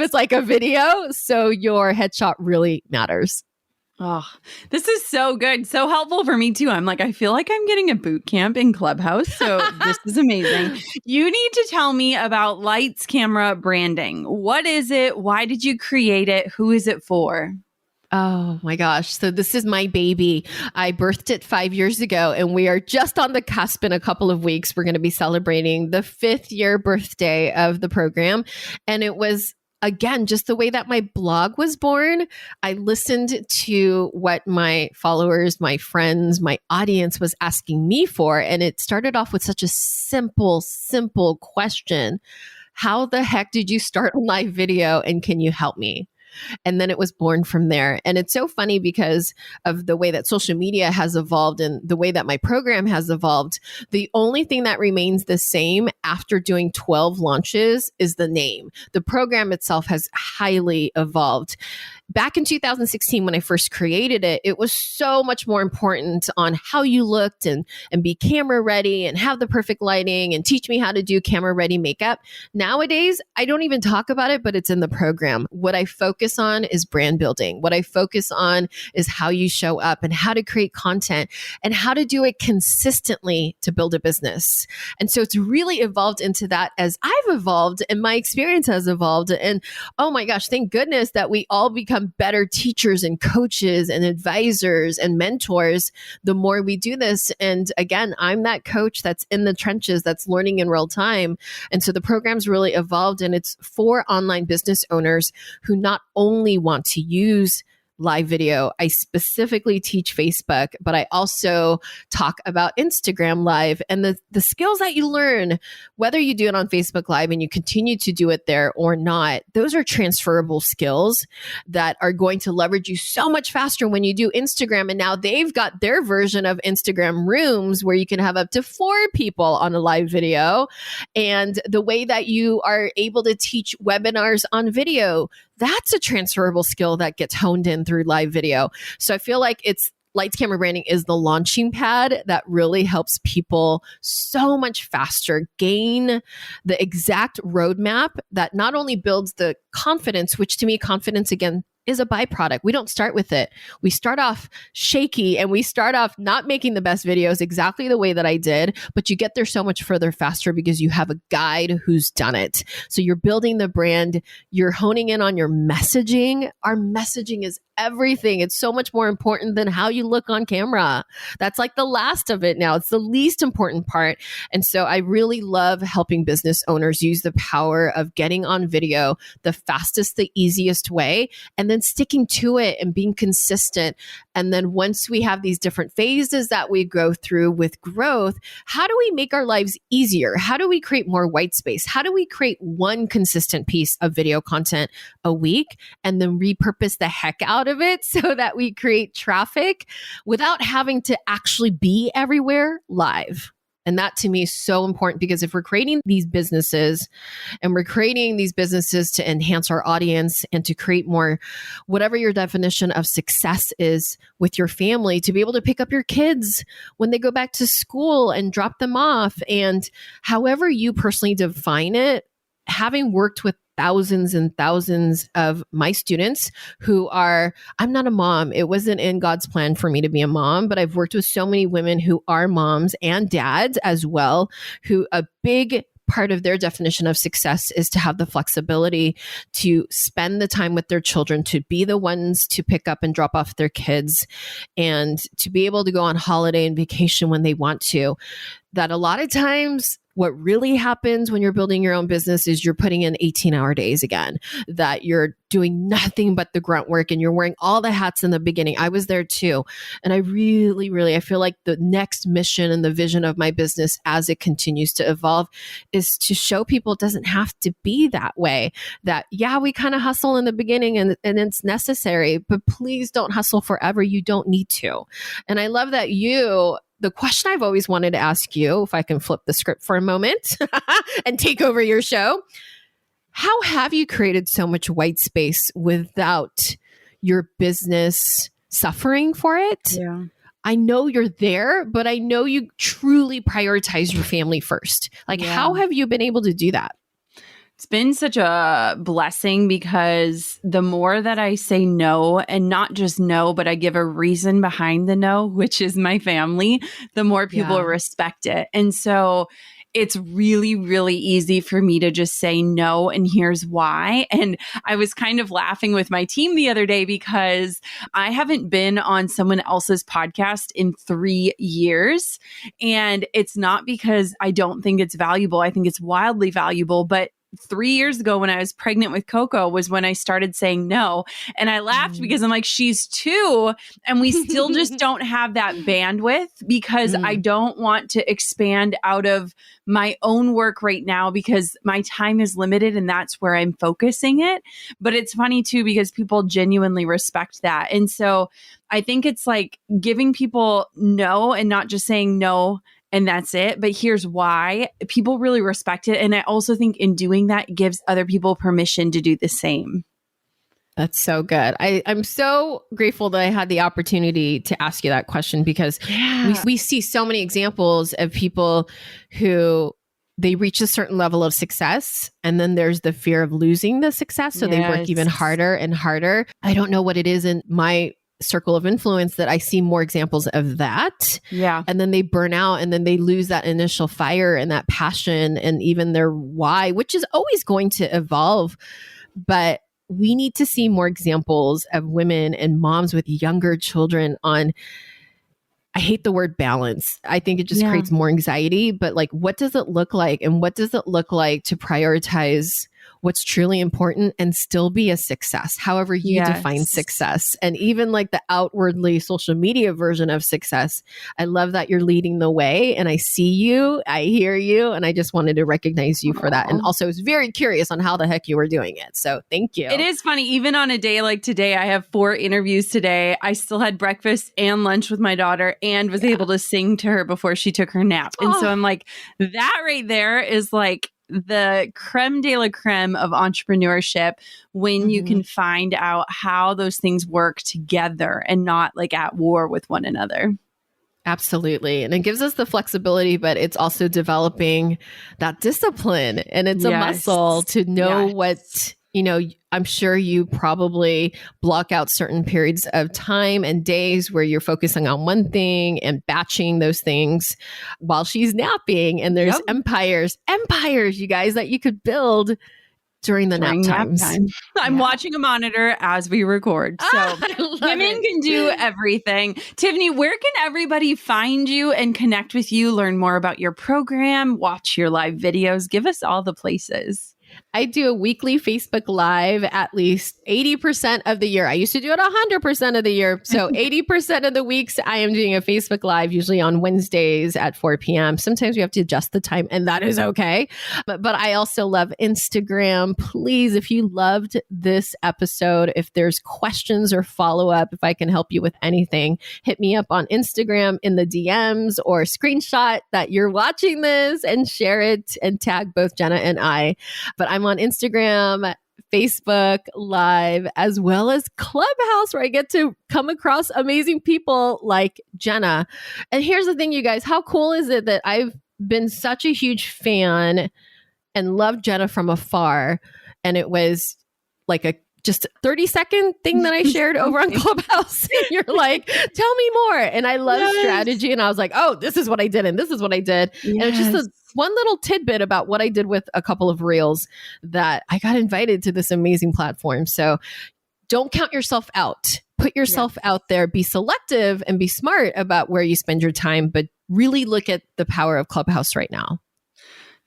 [SPEAKER 1] it's like a video. So your headshot really matters.
[SPEAKER 2] Oh, this is so good. So helpful for me too. I'm like, I feel like I'm getting a boot camp in Clubhouse. So this is amazing. You need to tell me about Lights Camera branding. What is it? Why did you create it? Who is it for?
[SPEAKER 1] Oh my gosh. So this is my baby. I birthed it 5 years ago, and we are just on the cusp. In a couple of weeks, we're going to be celebrating the 5th year birthday of the program. And it was, again, just the way that my blog was born. I listened to what my followers, my friends, my audience was asking me for. And it started off with such a simple question. How the heck did you start a live video, and can you help me? And then it was born from there. And it's so funny because of the way that social media has evolved and the way that my program has evolved. The only thing that remains the same after doing 12 launches is the name. The program itself has highly evolved. Back in 2016, when I first created it, it was so much more important on how you looked and be camera ready and have the perfect lighting and teach me how to do camera ready makeup. Nowadays, I don't even talk about it, but it's in the program. What I focus focus on is brand building. What I focus on is how you show up and how to create content and how to do it consistently to build a business. And so it's really evolved into that as I've evolved and my experience has evolved. And oh my gosh, thank goodness that we all become better teachers and coaches and advisors and mentors the more we do this. And again, I'm that coach that's in the trenches, that's learning in real time. And so the program's really evolved, and it's for online business owners who not only want to use live video. I specifically teach Facebook, but I also talk about Instagram Live, and the skills that you learn, whether you do it on Facebook Live and you continue to do it there or not, those are transferable skills that are going to leverage you so much faster when you do Instagram. And now they've got their version of Instagram Rooms where you can have up to 4 people on a live video. And the way that you are able to teach webinars on video, that's a transferable skill that gets honed in through live video. So I feel like it's Lights Camera Branding is the launching pad that really helps people so much faster gain the exact roadmap that not only builds the confidence, which to me, confidence again is a byproduct. We don't start with it. We start off shaky and we start off not making the best videos exactly the way that I did, but you get there so much further faster because you have a guide who's done it. So you're building the brand, you're honing in on your messaging. Our messaging is everything. It's so much more important than how you look on camera. That's like the last of it now. It's the least important part. And so I really love helping business owners use the power of getting on video the fastest, the easiest way, and then sticking to it and being consistent. And then once we have these different phases that we go through with growth, how do we make our lives easier? How do we create more white space? How do we create one consistent piece of video content a week and then repurpose the heck out of it so that we create traffic without having to actually be everywhere live? And that to me is so important, because if we're creating these businesses and we're creating these businesses to enhance our audience and to create more, whatever your definition of success is with your family, to be able to pick up your kids when they go back to school and drop them off, and however you personally define it, having worked with thousands and thousands of my students who are, I'm not a mom. It wasn't in God's plan for me to be a mom, but I've worked with so many women who are moms and dads as well, who a big part of their definition of success is to have the flexibility to spend the time with their children, to be the ones to pick up and drop off their kids, and to be able to go on holiday and vacation when they want to. That a lot of times what really happens when you're building your own business is you're putting in 18-hour days again, that you're doing nothing but the grunt work and you're wearing all the hats in the beginning. I was there too. And I really, I feel like the next mission and the vision of my business as it continues to evolve is to show people it doesn't have to be that way. That, yeah, we kind of hustle in the beginning and it's necessary, but please don't hustle forever. You don't need to. And I love that the question I've always wanted to ask you, if I can flip the script for a moment and take over your show, how have you created so much white space without your business suffering for it?
[SPEAKER 2] Yeah.
[SPEAKER 1] I know you're there, but I know you truly prioritize your family first. Like, how have you been able to do that?
[SPEAKER 2] It's been such a blessing, because the more that I say no, and not just no, but I give a reason behind the no, which is my family, the more people respect it. And so it's really easy for me to just say no, and here's why. And I was kind of laughing with my team the other day because I haven't been on someone else's podcast in 3 years. And it's not because I don't think it's valuable. I think it's wildly valuable, but 3 years ago when I was pregnant with Coco was when I started saying no. And I laughed because I'm like, she's 2 and we still just don't have that bandwidth, because I don't want to expand out of my own work right now because my time is limited and that's where I'm focusing it. But it's funny too, because people genuinely respect that. And so I think it's like giving people no and not just saying no and that's it, but here's why. People really respect it. And I also think in doing that, it gives other people permission to do the same.
[SPEAKER 1] That's so good. I'm so grateful that I had the opportunity to ask you that question, because we see so many examples of people who they reach a certain level of success, and then there's the fear of losing the success. So they work even harder and harder. I don't know what it is in my circle of influence that I see more examples of that.
[SPEAKER 2] Yeah.
[SPEAKER 1] And then they burn out, and then they lose that initial fire and that passion and even their why, which is always going to evolve. But we need to see more examples of women and moms with younger children on, I hate the word balance. I think it just creates more anxiety, but like, what does it look like? And what does it look like to prioritize what's truly important and still be a success, however you define success? And even like the outwardly social media version of success. I love that you're leading the way, and I see you, I hear you, and I just wanted to recognize you for that. And also was very curious on how the heck you were doing it. So thank you.
[SPEAKER 2] It is funny. Even on a day like today, I have 4 interviews today. I still had breakfast and lunch with my daughter and was able to sing to her before she took her nap. And so I'm like, that right there is like the creme de la creme of entrepreneurship, when you can find out how those things work together and not like at war with one another.
[SPEAKER 1] Absolutely. And it gives us the flexibility, but it's also developing that discipline, and it's a muscle to know what, you know, I'm sure you probably block out certain periods of time and days where you're focusing on one thing and batching those things while she's napping. And there's empires, you guys, that you could build during nap times.
[SPEAKER 2] I'm watching a monitor as we record. So women can do everything. Tiffany, where can everybody find you and connect with you, learn more about your program, watch your live videos? Give us all the places.
[SPEAKER 1] I do a weekly Facebook Live at least 80% of the year. I used to do it 100% of the year. So 80% of the weeks I am doing a Facebook Live, usually on Wednesdays at 4 p.m. Sometimes we have to adjust the time, and that is okay. But I also love Instagram. Please, if you loved this episode, if there's questions or follow-up, if I can help you with anything, hit me up on Instagram in the DMs, or screenshot that you're watching this and share it and tag both Jenna and I. But I'm on Instagram, Facebook Live, as well as Clubhouse, where I get to come across amazing people like Jenna. And here's the thing, you guys, how cool is it that I've been such a huge fan and loved Jenna from afar? And it was like a just 30-second thing that I shared over on Clubhouse. And you're like, tell me more. And I love strategy. And I was like, oh, this is what I did. And this is what I did. And it's just one little tidbit about what I did with a couple of reels that I got invited to this amazing platform. So don't count yourself out. Put yourself out there, be selective and be smart about where you spend your time, but really look at the power of Clubhouse right now.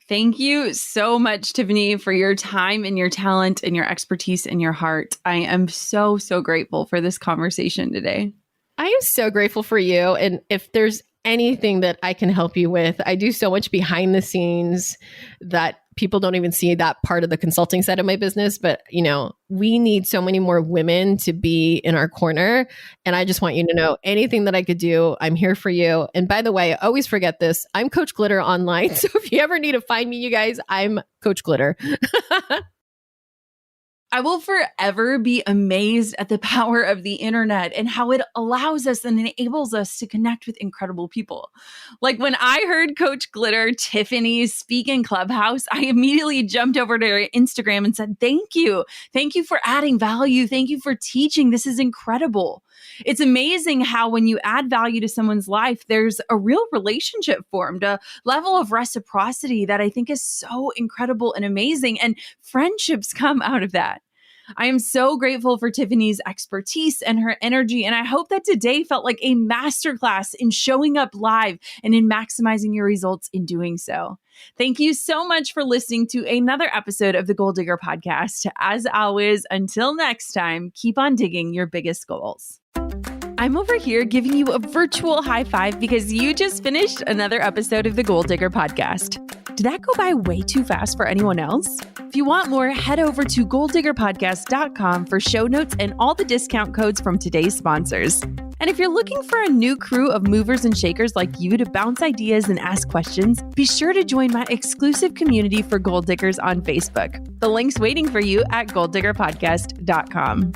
[SPEAKER 2] Thank you so much, Tiffany, for your time and your talent and your expertise and your heart. I am so, so grateful for this conversation today.
[SPEAKER 1] I am so grateful for you. And if there's anything that I can help you with, I do so much behind the scenes that people don't even see that part of the consulting side of my business. But, you know, we need so many more women to be in our corner. And I just want you to know, anything that I could do, I'm here for you. And by the way, I always forget this. I'm Coach Glitter online. So if you ever need to find me, you guys, I'm Coach Glitter.
[SPEAKER 2] I will forever be amazed at the power of the internet and how it allows us and enables us to connect with incredible people. Like when I heard Coach Glitter, Tiffany, speak in Clubhouse, I immediately jumped over to her Instagram and said, thank you. Thank you for adding value. Thank you for teaching. This is incredible. It's amazing how when you add value to someone's life, there's a real relationship formed, a level of reciprocity that I think is so incredible and amazing. And friendships come out of that. I am so grateful for Tiffany's expertise and her energy. And I hope that today felt like a masterclass in showing up live and in maximizing your results in doing so. Thank you so much for listening to another episode of the Goal Digger Podcast. As always, until next time, keep on digging your biggest goals. I'm over here giving you a virtual high five because you just finished another episode of the Goal Digger Podcast. Did that go by way too fast for anyone else? If you want more, head over to goaldiggerpodcast.com for show notes and all the discount codes from today's sponsors. And if you're looking for a new crew of movers and shakers like you to bounce ideas and ask questions, be sure to join my exclusive community for Goal Diggers on Facebook. The link's waiting for you at goaldiggerpodcast.com.